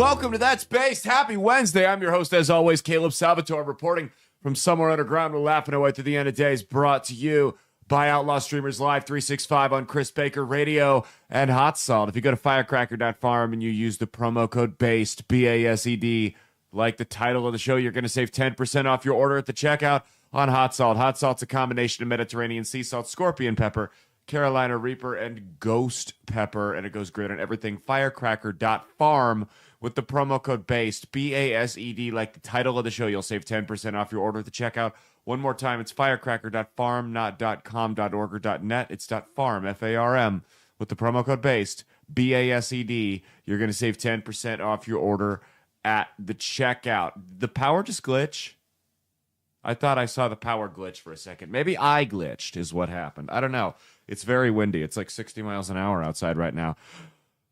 Welcome to That's Based. Happy Wednesday. I'm your host, as always, Caleb Salvatore, reporting from somewhere underground. We're laughing away through the end of days. Brought to you by Outlaw Streamers Live 365 on Chris Baker Radio and Hot Salt. If you go to firecracker.farm and you use the promo code BASED, B-A-S-E-D, like the title of the show, you're going to save 10% off your order at the checkout on Hot Salt. Hot Salt's a combination of Mediterranean sea salt, scorpion pepper, Carolina Reaper, and ghost pepper, and it goes great on everything. Firecracker.farm with the promo code BASED, B-A-S-E-D, like the title of the show. You'll save 10% off your order at the checkout. One more time, it's firecracker.farm, not .com, .org, or .net. It's .farm, F-A-R-M, with the promo code BASED, B-A-S-E-D. You're going to save 10% off your order at the checkout. The power just glitch. I thought I saw the power glitch for a second. Maybe I glitched is what happened. I don't know. It's very windy. It's like 60 miles an hour outside right now.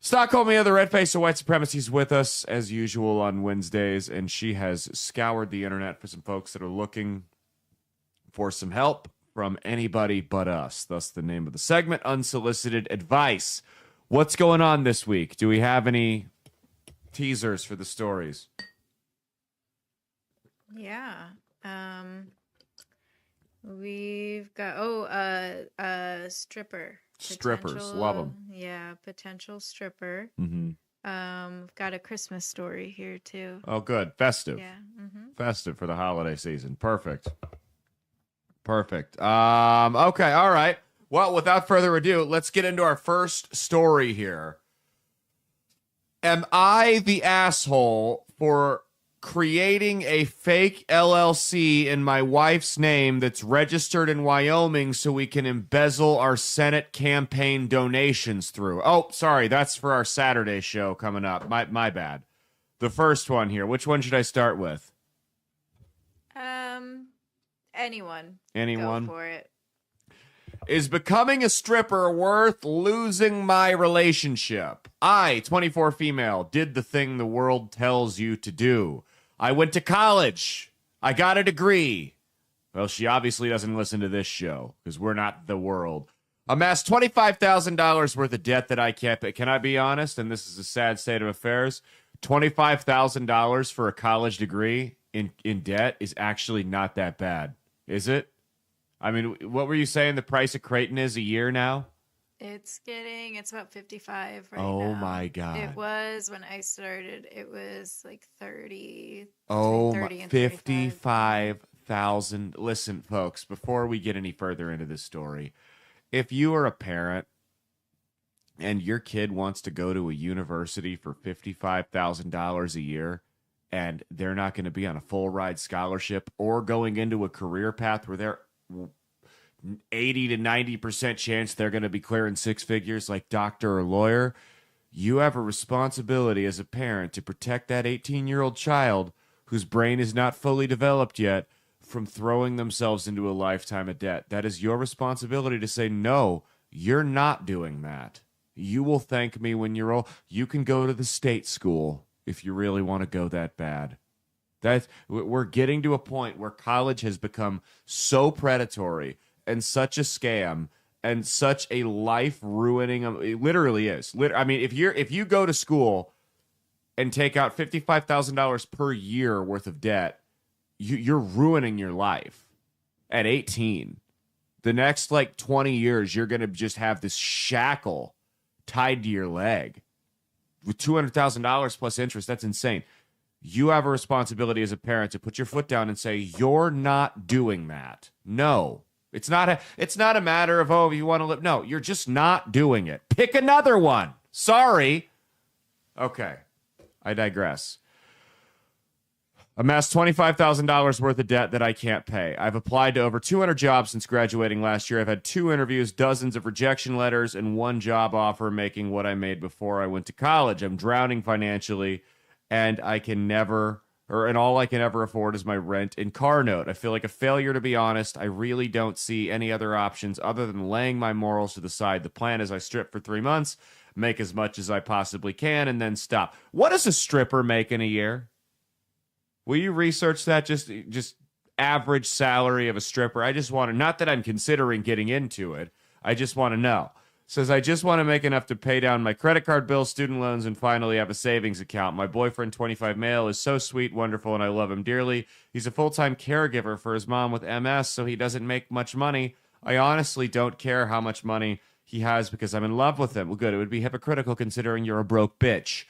Stockholm, the other red face of white supremacy, is with us as usual on Wednesdays, and she has scoured the internet for some folks that are looking for some help from anybody but us. Thus the name of the segment, Unsolicited Advice. What's going on this week? Do we have any teasers for the stories? Yeah. We've got stripper. Strippers, love them. Yeah, potential stripper. Mm-hmm. We've got a Christmas story here too. Oh, good. Festive. Yeah. Mm-hmm. Festive for the holiday season. Perfect. Okay, all right. Well, without further ado, let's get into our first story here. Am I the asshole for creating a fake LLC in my wife's name that's registered in Wyoming so we can embezzle our Senate campaign donations through? Oh, sorry, that's for our Saturday show coming up. My bad. The first one here. Which one should I start with? Anyone. Anyone? Go for it. Is becoming a stripper worth losing my relationship? I, 24 female, did the thing the world tells you to do. I went to college. I got a degree. Well, she obviously doesn't listen to this show because we're not the world. Amassed $25,000 worth of debt that I can't pay. Can I be honest? And this is a sad state of affairs. $25,000 for a college degree in debt is actually not that bad, is it? I mean, what were you saying the price of Creighton is a year now? It's about 55 right now. Oh my God. It was when I started, it was like 30. Oh, 30 and 55,000. Listen, folks, before we get any further into this story, if you are a parent and your kid wants to go to a university for $55,000 a year and they're not going to be on a full ride scholarship or going into a career path where they're 80 to 90% chance they're going to be clearing six figures like doctor or lawyer, you have a responsibility as a parent to protect that 18-year-old child whose brain is not fully developed yet from throwing themselves into a lifetime of debt. That is your responsibility to say, no, you're not doing that. You will thank me when you're old. You can go to the state school if you really want to go that bad. We're getting to a point where college has become so predatory and such a scam and such a life-ruining. It literally is. I mean, if you go to school and take out $55,000 per year worth of debt, you're ruining your life at 18. The next 20 years, you're going to just have this shackle tied to your leg with $200,000 plus interest. That's insane. You have a responsibility as a parent to put your foot down and say, you're not doing that. No, it's not a matter of, oh, you want to live. No, you're just not doing it. Pick another one. Sorry. Okay. I digress. Amassed $25,000 worth of debt that I can't pay. I've applied to over 200 jobs since graduating last year. I've had 2 interviews, dozens of rejection letters, and 1 job offer making what I made before I went to college. I'm drowning financially, and all I can ever afford is my rent and car note. I feel like a failure, to be honest. I really don't see any other options other than laying my morals to the side. The plan is I strip for 3 months, make as much as I possibly can, and then stop. What does a stripper make in a year? Will you research that? Just average salary of a stripper. I just want to, not that I'm considering getting into it. I just want to know. Says, I just want to make enough to pay down my credit card bills, student loans, and finally have a savings account. My boyfriend, 25 male, is so sweet, wonderful, and I love him dearly. He's a full-time caregiver for his mom with MS, so he doesn't make much money. I honestly don't care how much money he has because I'm in love with him. Well, good. It would be hypocritical considering you're a broke bitch.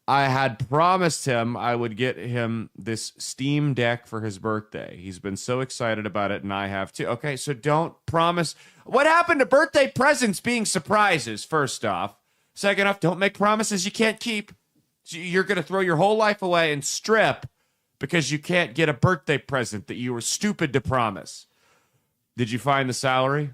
I had promised him I would get him this Steam Deck for his birthday. He's been so excited about it, and I have too. Okay, so don't promise. What happened to birthday presents being surprises, first off? Second off, don't make promises you can't keep. You're going to throw your whole life away and strip because you can't get a birthday present that you were stupid to promise. Did you find the salary?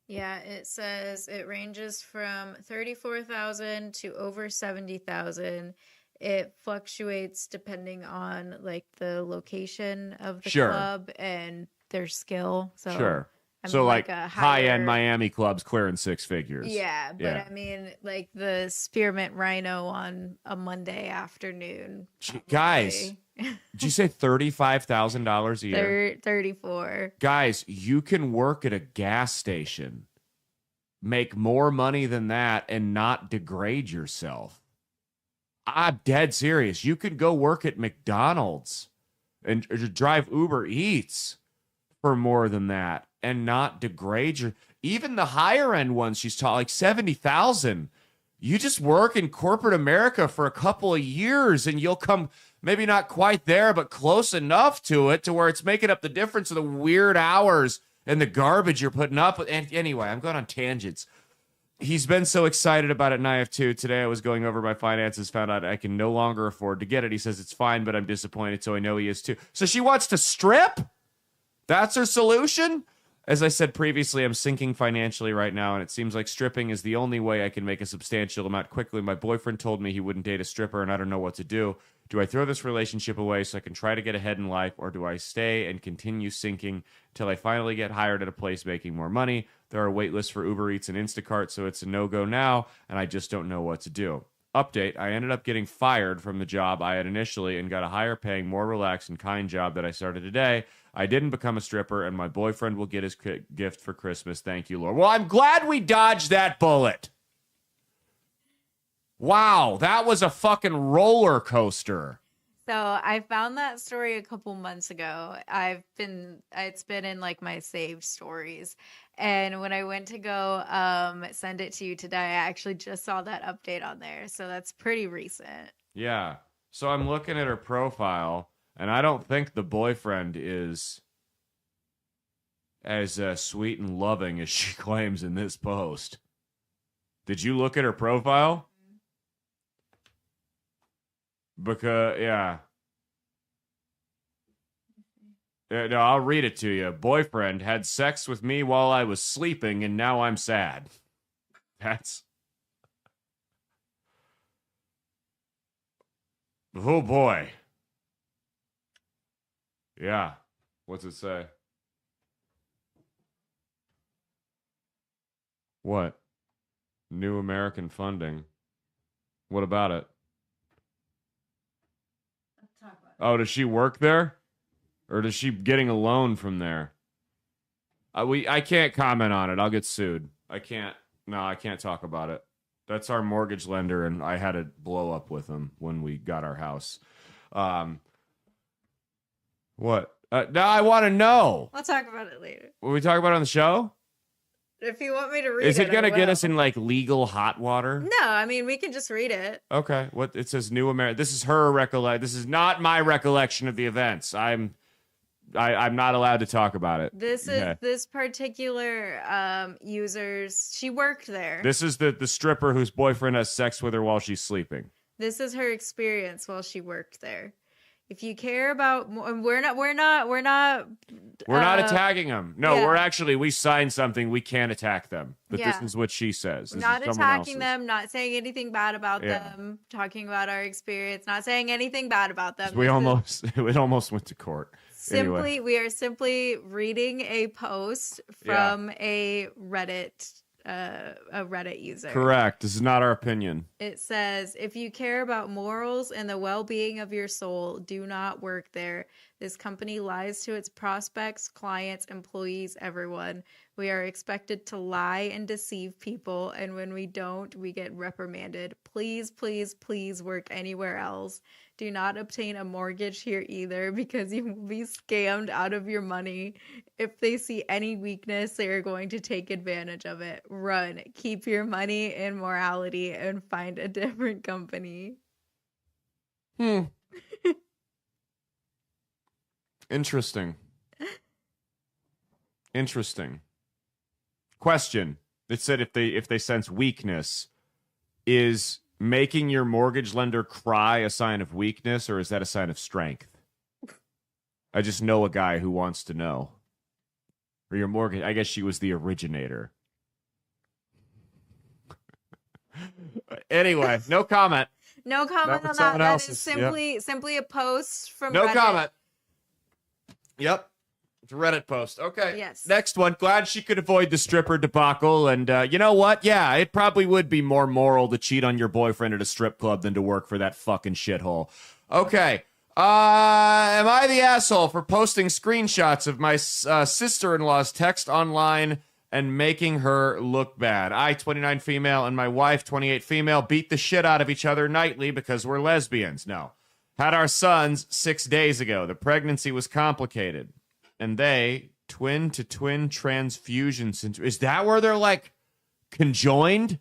Yeah, it says it ranges from 34,000 to over 70,000. It fluctuates depending on like the location of the club and their skill. So sure. I So mean, like a high-end Miami clubs clearing six figures. Yeah, but I mean like the Spearmint Rhino on a Monday afternoon. Guys, did you say $35,000 a year? 34. Guys, you can work at a gas station, make more money than that, and not degrade yourself. I'm dead serious. You could go work at McDonald's and drive Uber Eats for more than that and not degrade your. Even the higher end ones, she's taught like 70,000. You just work in corporate America for a couple of years and you'll come. Maybe not quite there, but close enough to it to where it's making up the difference of the weird hours and the garbage you're putting up with. And anyway, I'm going on tangents. He's been so excited about it, and I have too. Today I was going over my finances, found out I can no longer afford to get it. He says it's fine, but I'm disappointed, so I know he is too. So she wants to strip? That's her solution? As I said previously, I'm sinking financially right now, and it seems like stripping is the only way I can make a substantial amount quickly. My boyfriend told me he wouldn't date a stripper, and I don't know what to do. Do I throw this relationship away so I can try to get ahead in life, or do I stay and continue sinking until I finally get hired at a place making more money? There are wait lists for Uber Eats and Instacart, so it's a no-go now, and I just don't know what to do. Update, I ended up getting fired from the job I had initially and got a higher paying, more relaxed and kind job that I started today. I didn't become a stripper, and my boyfriend will get his gift for Christmas. Thank you, Lord. Well, I'm glad we dodged that bullet. Wow, that was a fucking roller coaster. So I found that story a couple months ago. It's been in like my saved stories. And when I went to go send it to you today, I actually just saw that update on there. So that's pretty recent. Yeah. So I'm looking at her profile, and I don't think the boyfriend is as sweet and loving as she claims in this post. Did you look at her profile? Because, yeah. No, I'll read it to you. Boyfriend had sex with me while I was sleeping, and now I'm sad. That's... Oh, boy. Yeah. What's it say? What? New American funding. What about it? Oh, does she work there? Or is she getting a loan from there? I can't comment on it. I'll get sued. I can't talk about it. That's our mortgage lender, and I had a blow up with him when we got our house. What? Now I want to know. I'll talk about it later. Will we talk about it on the show? If you want me to read Is it going to I get will. us in like legal hot water? No, I mean we can just read it. Okay. What it says, New America. This is her recollection. This is not my recollection of the events. I'm not allowed to talk about it. This is this particular user's. She worked there. This is the stripper whose boyfriend has sex with her while she's sleeping. This is her experience while she worked there. If you care about, we're not attacking them. No, yeah. we signed something. We can't attack them. But Yeah. this is what she says. This Not is someone attacking else's. them, not saying anything bad about them, talking about our experience, not saying anything bad about them. It almost went to court. We are simply reading a post from a Reddit a Reddit user. Correct. This is not our opinion. It says, if you care about morals and the well-being of your soul, do not work there. This company lies to its prospects, clients, employees, everyone. We are expected to lie and deceive people, and when we don't, we get reprimanded. Please, please, please work anywhere else. Do not obtain a mortgage here either, because you will be scammed out of your money. If they see any weakness, they are going to take advantage of it. Run. Keep your money and morality and find a different company. Interesting. Interesting. Question. It said if they sense weakness, is making your mortgage lender cry a sign of weakness, or is that a sign of strength? I just know a guy who wants to know. Or your mortgage, I guess she was the originator. Anyway, no comment. No comment on that. That is simply a post from No Reddit. comment. Yep. It's a Reddit post. Okay. Yes. Next one. Glad she could avoid the stripper debacle. And you know what? Yeah, it probably would be more moral to cheat on your boyfriend at a strip club than to work for that fucking shithole. Okay. Am I the asshole for posting screenshots of my sister-in-law's text online and making her look bad? I, 29 female, and my wife, 28 female, beat the shit out of each other nightly because we're lesbians. No. Had our sons 6 days ago. The pregnancy was complicated. And they, twin-to-twin transfusion syndrome. Is that where they're, like, conjoined?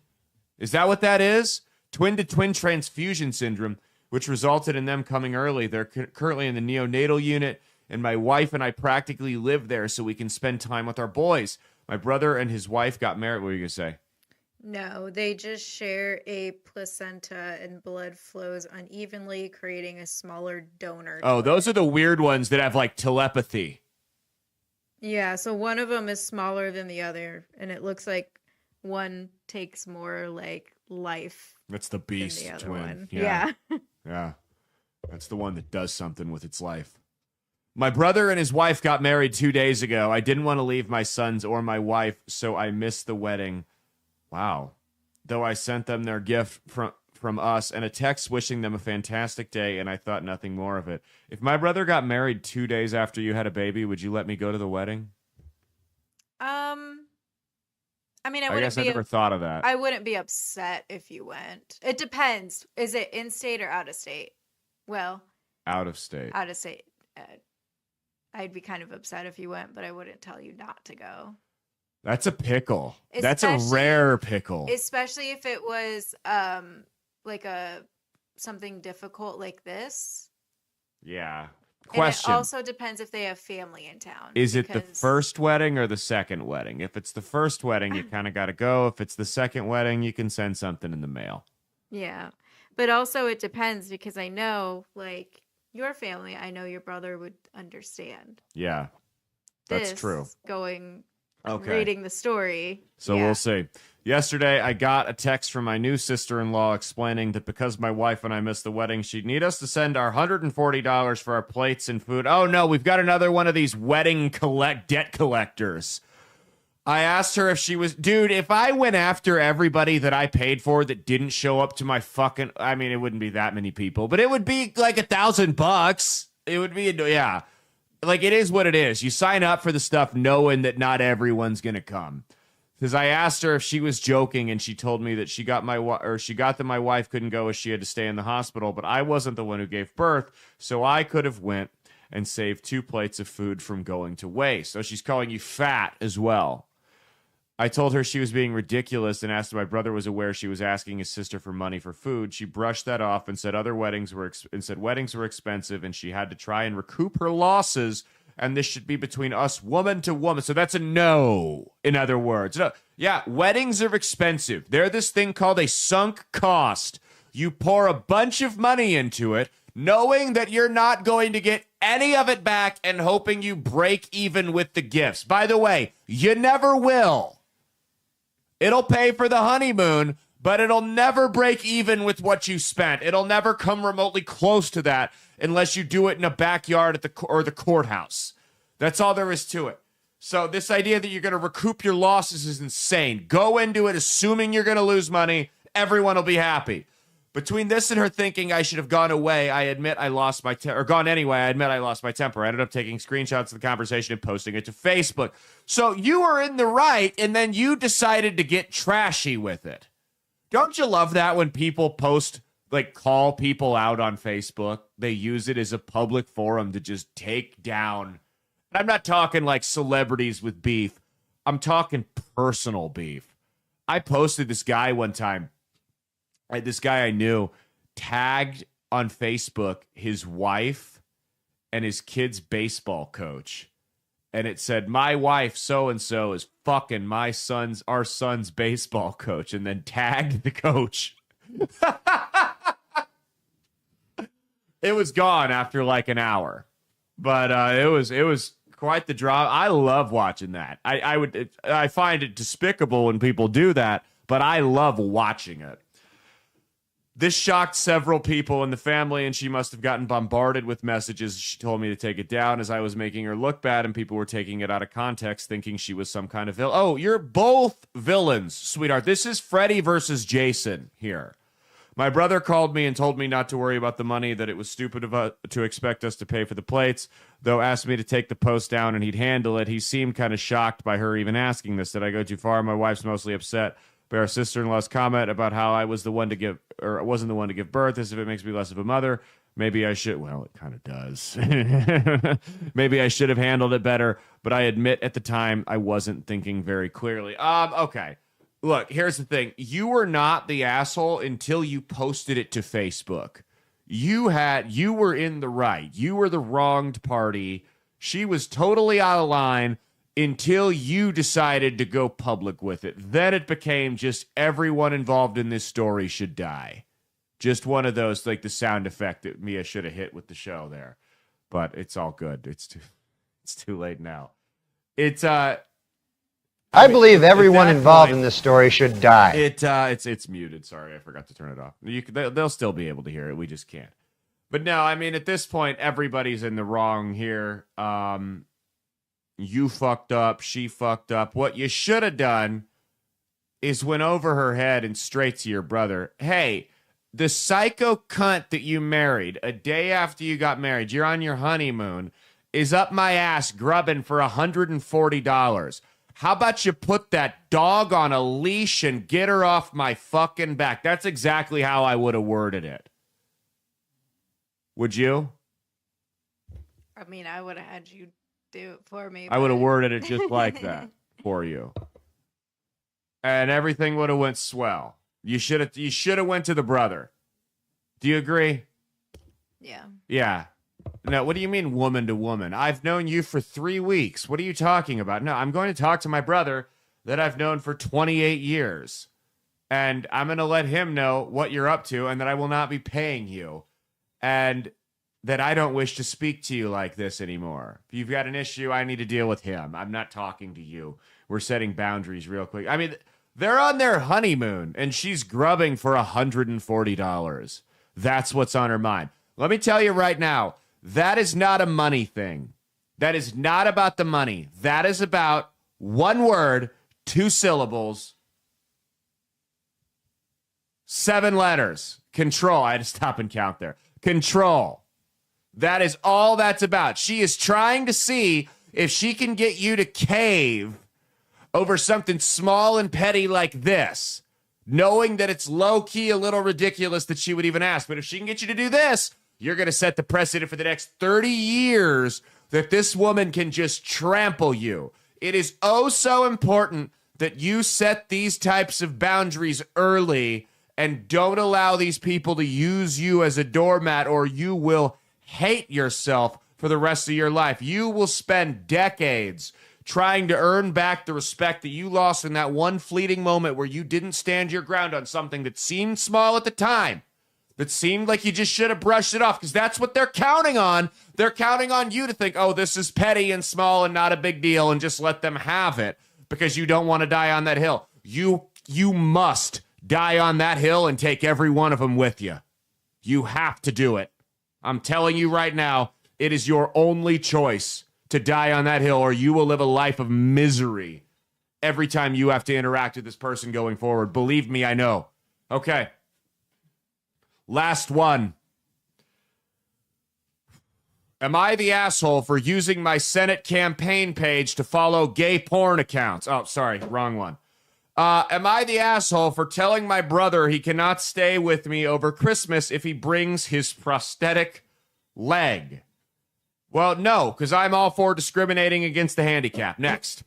Is that what that is? Twin-to-twin transfusion syndrome, which resulted in them coming early. They're currently in the neonatal unit, and my wife and I practically live there so we can spend time with our boys. My brother and his wife got married. What were you going to say? No, they just share a placenta and blood flows unevenly, creating a smaller donor. Oh, those are the weird ones that have, like, telepathy. Yeah, so one of them is smaller than the other, and it looks like one takes more, like, life. That's the beast than the other twin. one. Yeah. Yeah. That's the one that does something with its life. My brother and his wife got married 2 days ago. I didn't want to leave my sons or my wife, so I missed the wedding. Wow. Though I sent them their gift from us and a text wishing them a fantastic day, and I thought nothing more of it. If my brother got married 2 days after you had a baby, would you let me go to the wedding? I mean, I guess I never thought of that. I wouldn't be upset if you went. It depends. Is it in state or out of state? Well, out of state. Out of state. I'd be kind of upset if you went, but I wouldn't tell you not to go. That's a pickle. That's a rare pickle. Especially if it was like something difficult like this. Yeah. Question. And it also depends if they have family in town. Is it the first wedding or the second wedding? If it's the first wedding, you kind of got to go. If it's the second wedding, you can send something in the mail. Yeah. But also it depends because I know, like, your family, I know your brother would understand. Yeah. That's true. Reading the story. So we'll see. Yesterday, I got a text from my new sister-in-law explaining that because my wife and I missed the wedding, she'd need us to send our $140 for our plates and food. Oh, no, we've got another one of these wedding debt collectors. I asked her if she was... Dude, if I went after everybody that I paid for that didn't show up to my fucking... I mean, it wouldn't be that many people, but it would be like $1,000. It would be... Yeah. Like, it is what it is. You sign up for the stuff knowing that not everyone's going to come. Because I asked her if she was joking, and she told me that she got that my wife couldn't go as she had to stay in the hospital, but I wasn't the one who gave birth, so I could have went and saved 2 plates of food from going to waste. So she's calling you fat as well. I told her she was being ridiculous and asked if my brother was aware she was asking his sister for money for food. She brushed that off and said weddings were expensive and she had to try and recoup her losses, and this should be between us, woman to woman. So that's a no, in other words. No. Yeah, weddings are expensive. They're this thing called a sunk cost. You pour a bunch of money into it, knowing that you're not going to get any of it back and hoping you break even with the gifts. By the way, you never will. It'll pay for the honeymoon, but it'll never break even with what you spent. It'll never come remotely close to that unless you do it in a backyard or the courthouse. That's all there is to it. So this idea that you're going to recoup your losses is insane. Go into it assuming you're going to lose money. Everyone will be happy. Between this and her thinking I should have gone away, I admit I lost my temper. Or gone anyway, I admit I lost my temper. I ended up taking screenshots of the conversation and posting it to Facebook. So you were in the right, and then you decided to get trashy with it. Don't you love that when people post, like, call people out on Facebook? They use it as a public forum to just take down. And I'm not talking like celebrities with beef. I'm talking personal beef. I posted this guy one time. This guy I knew tagged on Facebook his wife and his kid's baseball coach. And it said, my wife so-and-so is fucking our son's baseball coach, and then tagged the coach. It was gone after like an hour. But it was quite the drama. I love watching that. I find it despicable when people do that, but I love watching it. This shocked several people in the family, and she must have gotten bombarded with messages. She told me to take it down as I was making her look bad, and people were taking it out of context, thinking she was some kind of villain. Oh, you're both villains, sweetheart. This is Freddy versus Jason here. My brother called me and told me not to worry about the money, that it was stupid to expect us to pay for the plates, though asked me to take the post down and he'd handle it. He seemed kind of shocked by her even asking this. Did I go too far? My wife's mostly upset by our sister-in-law's comment about how I was the one to give, or wasn't the one to give birth, as if it makes me less of a mother. Maybe I should. Well, it kind of does. Maybe I should have handled it better, but I admit at the time I wasn't thinking very clearly. Okay. Look, here's the thing. You were not the asshole until you posted it to Facebook. You were in the right. You were the wronged party. She was totally out of line until you decided to go public with it. Then it became just everyone involved in this story should die. Just one of those, like the sound effect that Mia should have hit with the show there. But it's all good. It's too late now. I believe everyone involved in this story should die. It's muted. Sorry, I forgot to turn it off. They'll still be able to hear it. We just can't. But no, I mean, at this point, everybody's in the wrong here. You fucked up. She fucked up. What you should have done is went over her head and straight to your brother. Hey, the psycho cunt that you married a day after you got married, you're on your honeymoon, is up my ass grubbing for $140. How about you put that dog on a leash and get her off my fucking back? That's exactly how I would have worded it. Would you? I mean, I would have had you do it for me. I would have worded it just like that for you. And everything would have went swell. You should have went to the brother. Do you agree? Yeah. Yeah. No, what do you mean woman to woman? I've known you for 3 weeks. What are you talking about? No, I'm going to talk to my brother that I've known for 28 years. And I'm going to let him know what you're up to and that I will not be paying you. And that I don't wish to speak to you like this anymore. If you've got an issue, I need to deal with him. I'm not talking to you. We're setting boundaries real quick. I mean, they're on their honeymoon and she's grubbing for $140. That's what's on her mind. Let me tell you right now, that is not a money thing. That is not about the money. That is about one word, 2 syllables, 7 letters. Control. I had to stop and count there. Control. That is all that's about. She is trying to see if she can get you to cave over something small and petty like this, knowing that it's low-key a little ridiculous that she would even ask. But if she can get you to do this, you're going to set the precedent for the next 30 years that this woman can just trample you. It is oh so important that you set these types of boundaries early and don't allow these people to use you as a doormat, or you will hate yourself for the rest of your life. You will spend decades trying to earn back the respect that you lost in that one fleeting moment where you didn't stand your ground on something that seemed small at the time, that seemed like you just should have brushed it off, because that's what they're counting on. They're counting on you to think, oh, this is petty and small and not a big deal, and just let them have it because you don't want to die on that hill. You must die on that hill and take every one of them with you. You have to do it. I'm telling you right now, it is your only choice to die on that hill, or you will live a life of misery every time you have to interact with this person going forward. Believe me, I know. Okay. Last one. Am I the asshole for using my Senate campaign page to follow gay porn accounts? Oh, sorry, wrong one. Am I the asshole for telling my brother he cannot stay with me over Christmas if he brings his prosthetic leg? Well, no, because I'm all for discriminating against the handicapped. Next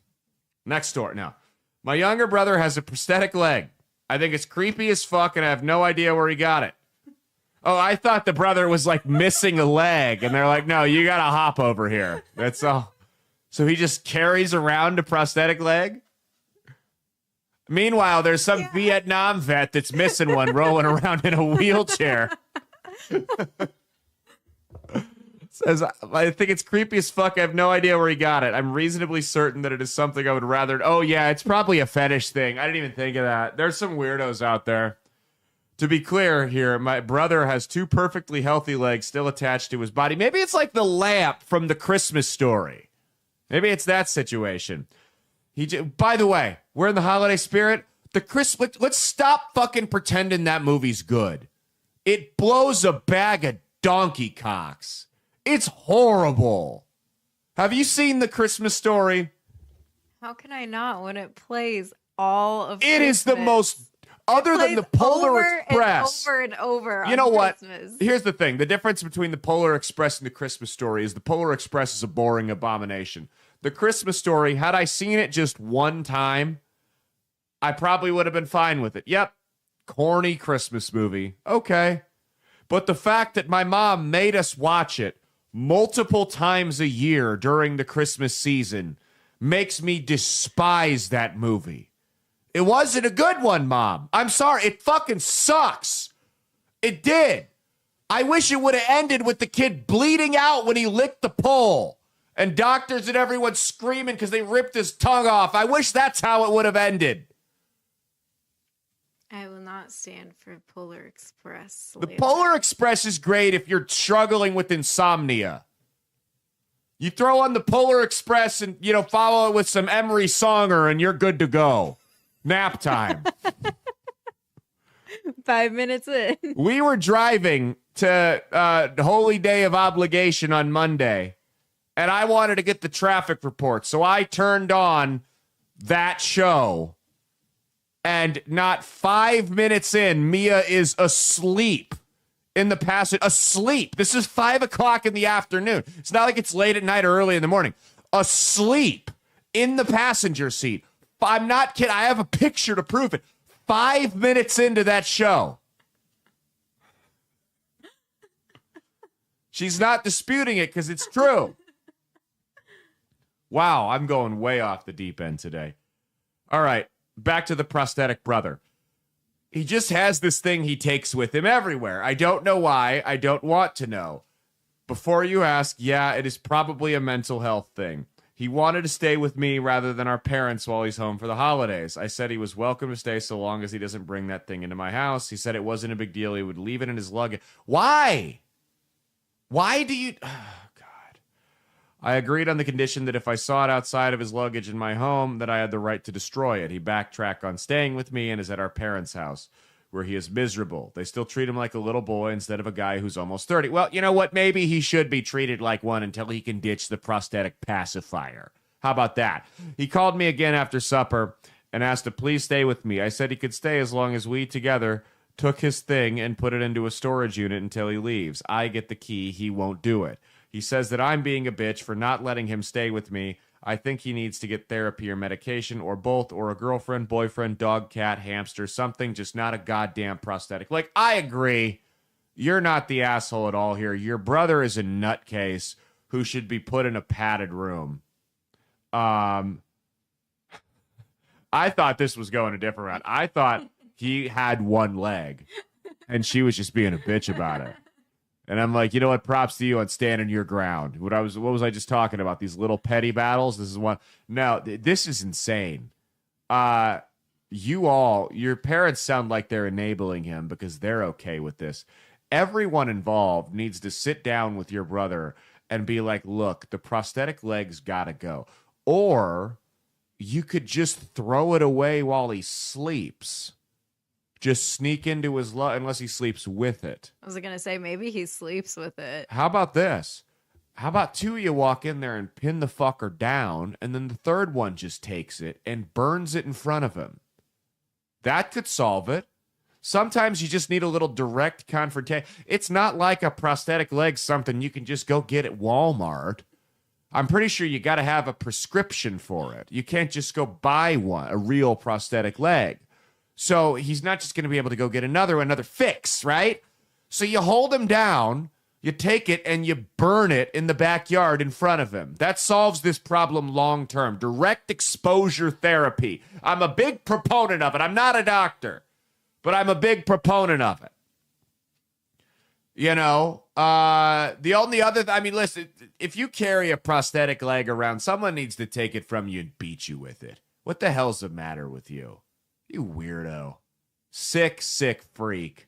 story. Now, my younger brother has a prosthetic leg. I think it's creepy as fuck, and I have no idea where he got it. Oh, I thought the brother was like missing a leg, and they're like, no, you gotta hop over here. That's all. So he just carries around a prosthetic leg? Meanwhile, there's some Vietnam vet that's missing one rolling around in a wheelchair. Says, I think it's creepy as fuck. I have no idea where he got it. I'm reasonably certain that it is something I would rather... Oh, yeah, it's probably a fetish thing. I didn't even think of that. There's some weirdos out there. To be clear here, my brother has 2 perfectly healthy legs still attached to his body. Maybe it's like the lamp from the Christmas Story. Maybe it's that situation. By the way, we're in the holiday spirit. Let's stop fucking pretending that movie's good. It blows a bag of donkey cocks. It's horrible. Have you seen the Christmas Story? How can I not when it plays all of It is the most... Other than the Polar Express. Over and over. You know what? Christmas. Here's the thing. The difference between the Polar Express and the Christmas Story is the Polar Express is a boring abomination. The Christmas Story, had I seen it just one time, I probably would have been fine with it. Yep. Corny Christmas movie. Okay. But the fact that my mom made us watch it multiple times a year during the Christmas season makes me despise that movie. It wasn't a good one, Mom. I'm sorry. It fucking sucks. It did. I wish it would have ended with the kid bleeding out when he licked the pole and doctors and everyone screaming because they ripped his tongue off. I wish that's how it would have ended. I will not stand for Polar Express. The Polar Express is great if you're struggling with insomnia. You throw on the Polar Express and, follow it with some Emery Songer and you're good to go. Nap time. 5 minutes in. We were driving to Holy Day of Obligation on Monday, and I wanted to get the traffic report. So I turned on that show, and not 5 minutes in, Mia is asleep in the passage. Asleep. This is 5 o'clock in the afternoon. It's not like it's late at night or early in the morning. Asleep in the passenger seat. I'm not kidding. I have a picture to prove it. 5 minutes into that show. She's not disputing it because it's true. Wow, I'm going way off the deep end today. All right, back to the prosthetic brother. He just has this thing he takes with him everywhere. I don't know why. I don't want to know. Before you ask, yeah, it is probably a mental health thing. He wanted to stay with me rather than our parents while he's home for the holidays. I said he was welcome to stay so long as he doesn't bring that thing into my house. He said it wasn't a big deal. He would leave it in his luggage. Why? Why do you... Oh, God. I agreed on the condition that if I saw it outside of his luggage in my home, that I had the right to destroy it. He backtracked on staying with me and is at our parents' house, where he is miserable. They still treat him like a little boy instead of a guy who's almost 30. Well, you know what? Maybe he should be treated like one until he can ditch the prosthetic pacifier. How about that? He called me again after supper and asked to please stay with me. I said he could stay as long as we together took his thing and put it into a storage unit until he leaves. I get the key. He won't do it. He says that I'm being a bitch for not letting him stay with me. I think he needs to get therapy or medication or both, or a girlfriend, boyfriend, dog, cat, hamster, something, just not a goddamn prosthetic. Like, I agree. You're not the asshole at all here. Your brother is a nutcase who should be put in a padded room. I thought this was going a different route. I thought he had one leg and she was just being a bitch about it. And I'm like, you know what? Props to you on standing your ground. What was I just talking about? These little petty battles. This is one. No, this is insane. Your parents sound like they're enabling him because they're okay with this. everyone involved needs to sit down with your brother and be like, look, the prosthetic leg's got to go. Or you could just throw it away while he sleeps. Just sneak into his unless he sleeps with it. I was going to say, maybe he sleeps with it. How about this? How about two of you walk in there and pin the fucker down, and then the third one just takes it and burns it in front of him? That could solve it. Sometimes you just need a little direct confrontation. It's not like a prosthetic leg, something you can just go get at Walmart. I'm pretty sure you got to have a prescription for it. You can't just go buy a real prosthetic leg. So he's not just going to be able to go get another fix, right? So you hold him down, you take it, and you burn it in the backyard in front of him. That solves this problem long term. Direct exposure therapy. I'm a big proponent of it. I'm not a doctor, but I'm a big proponent of it. You know, the only other, listen, if you carry a prosthetic leg around, someone needs to take it from you and beat you with it. What the hell's the matter with you? You weirdo. Sick freak.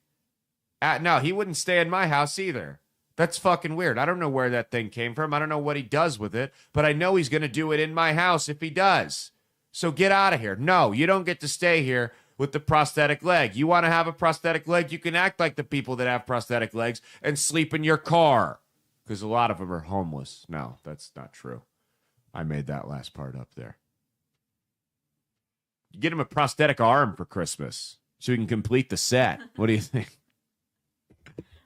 No, he wouldn't stay in my house either. That's fucking weird. I don't know where that thing came from. I don't know what he does with it, but I know he's going to do it in my house if he does. So get out of here. No, you don't get to stay here with the prosthetic leg. You want to have a prosthetic leg? You can act like the people that have prosthetic legs and sleep in your car, because a lot of them are homeless. No, that's not true. I made that last part up there. You get him a prosthetic arm for Christmas so he can complete the set. What do you think?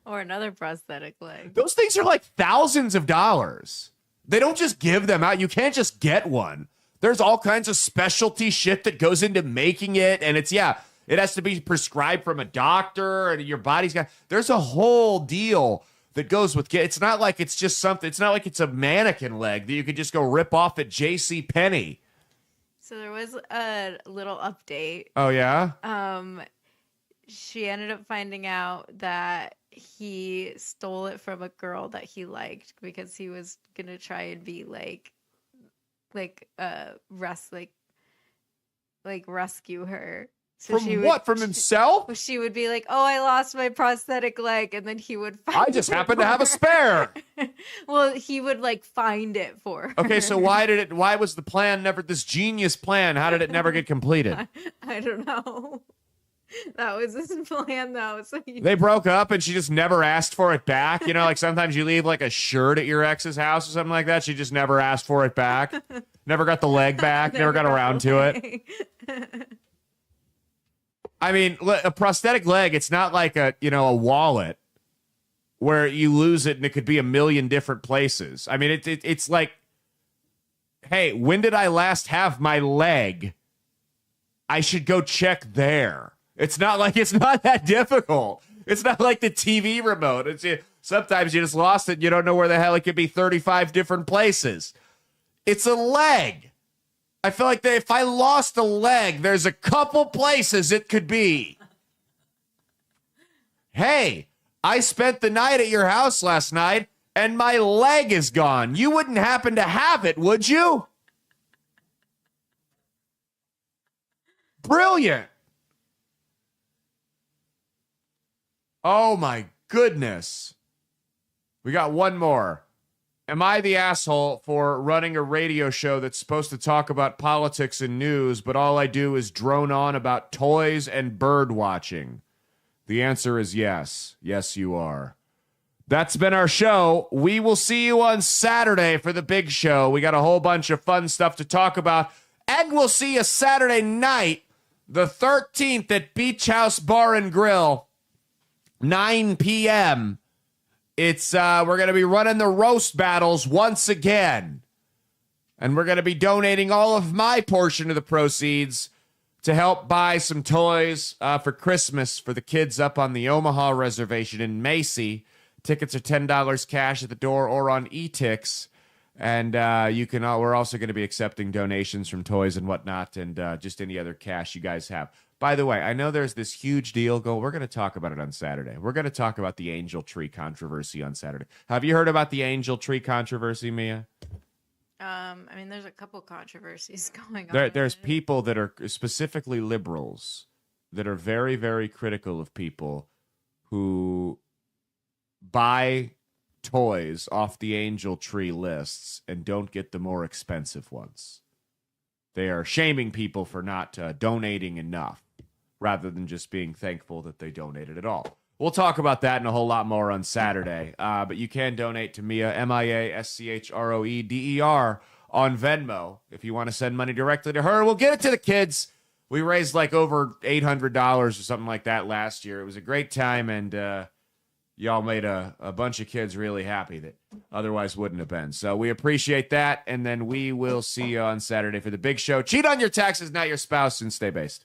Or another prosthetic leg. Those things are like thousands of dollars. They don't just give them out. You can't just get one. There's all kinds of specialty shit that goes into making it. And it has to be prescribed from a doctor, and your body's got, there's a whole deal that goes with it. It's not like it's just something, it's not like it's a mannequin leg that you could just go rip off at JCPenney. So there was a little update. Oh, yeah? She ended up finding out that he stole it from a girl that he liked because he was going to try and be rescue her. So From himself? She would be like, "Oh, I lost my prosthetic leg," and then he would find I just happen to have a spare. Well, he would find it for her. Okay, so why was the plan never this genius plan? How did it never get completed? I don't know. That was his plan, though. So they broke up, and she just never asked for it back. You know, like sometimes you leave a shirt at your ex's house or something like that. She just never asked for it back. Never got the leg back. never got around to it. A prosthetic leg, it's not like a wallet where you lose it and it could be a million different places. It's like, hey, when did I last have my leg? I should go check there. It's not that difficult. It's not like the TV remote. Sometimes you just lost it and you don't know where the hell it could be 35 different places. It's a leg. I feel like if I lost a leg, there's a couple places it could be. Hey, I spent the night at your house last night, and my leg is gone. You wouldn't happen to have it, would you? Brilliant. Oh, my goodness. We got one more. Am I the asshole for running a radio show that's supposed to talk about politics and news, but all I do is drone on about toys and bird watching? The answer is yes. Yes, you are. That's been our show. We will see you on Saturday for the big show. We got a whole bunch of fun stuff to talk about. And we'll see you Saturday night, the 13th at Beach House Bar and Grill, 9 p.m., we're going to be running the roast battles once again. And we're going to be donating all of my portion of the proceeds to help buy some toys for Christmas for the kids up on the Omaha reservation in Macy. Tickets are $10 cash at the door or on eTix. And we're also going to be accepting donations from toys and whatnot, and just any other cash you guys have. By the way, I know there's this huge deal going. We're going to talk about it on Saturday. We're going to talk about the angel tree controversy on Saturday. Have you heard about the angel tree controversy, Mia? There's a couple controversies going on. There's people that are specifically liberals that are very, very critical of people who buy toys off the Angel Tree lists and don't get the more expensive ones. They are shaming people for not donating enough rather than just being thankful that they donated at all. We'll talk about that and a whole lot more on Saturday. But you can donate to Mia, MIASCHROEDER, on Venmo. If you want to send money directly to her, we'll get it to the kids. We raised like over $800 or something like that last year. It was a great time, and y'all made a bunch of kids really happy that otherwise wouldn't have been. So we appreciate that, and then we will see you on Saturday for the big show. Cheat on your taxes, not your spouse, and stay based.